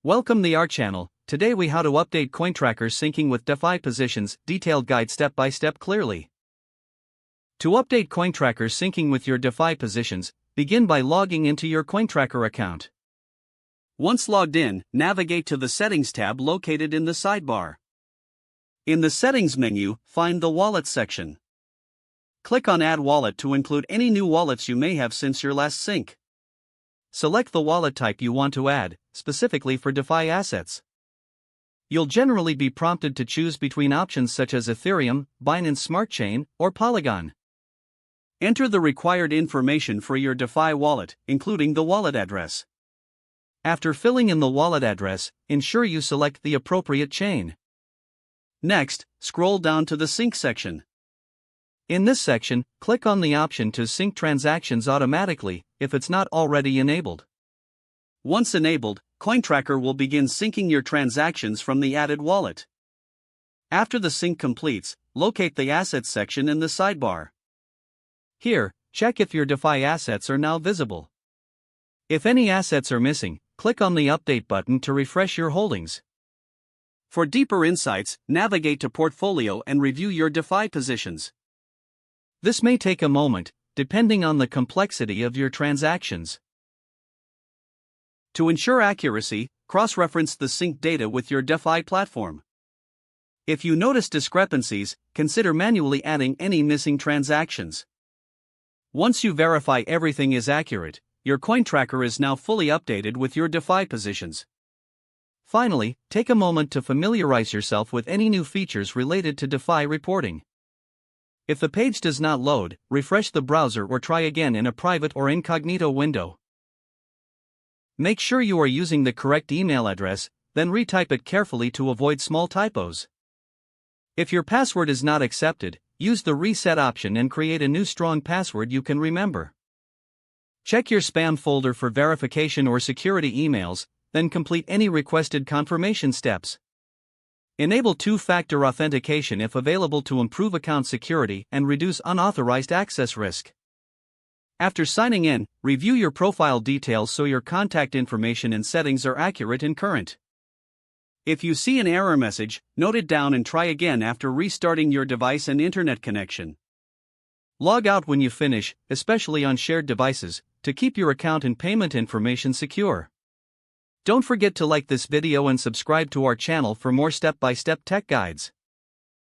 Welcome to our channel. Today we how to update CoinTracker syncing with DeFi positions, detailed guide step by step clearly. To update CoinTracker syncing with your DeFi positions, begin by logging into your CoinTracker account. Once logged in, navigate to the Settings tab located in the sidebar. In the Settings menu, find the Wallet section. Click on Add Wallet to include any new wallets you may have since your last sync. Select the wallet type you want to add, specifically for DeFi assets. You'll generally be prompted to choose between options such as Ethereum, Binance Smart Chain, or Polygon. Enter the required information for your DeFi wallet, including the wallet address. After filling in the wallet address, ensure you select the appropriate chain. Next, scroll down to the Sync section. In this section, click on the option to sync transactions automatically, if it's not already enabled. Once enabled, CoinTracker will begin syncing your transactions from the added wallet. After the sync completes, locate the Assets section in the sidebar. Here, check if your DeFi assets are now visible. If any assets are missing, click on the Update button to refresh your holdings. For deeper insights, navigate to Portfolio and review your DeFi positions. This may take a moment, depending on the complexity of your transactions. To ensure accuracy, cross-reference the sync data with your DeFi platform. If you notice discrepancies, consider manually adding any missing transactions. Once you verify everything is accurate, your CoinTracker is now fully updated with your DeFi positions. Finally, take a moment to familiarize yourself with any new features related to DeFi reporting. If the page does not load, refresh the browser or try again in a private or incognito window. Make sure you are using the correct email address, then retype it carefully to avoid small typos. If your password is not accepted, use the reset option and create a new strong password you can remember. Check your spam folder for verification or security emails, then complete any requested confirmation steps. Enable two-factor authentication if available to improve account security and reduce unauthorized access risk. After signing in, review your profile details so your contact information and settings are accurate and current. If you see an error message, note it down and try again after restarting your device and internet connection. Log out when you finish, especially on shared devices, to keep your account and payment information secure. Don't forget to like this video and subscribe to our channel for more step-by-step tech guides.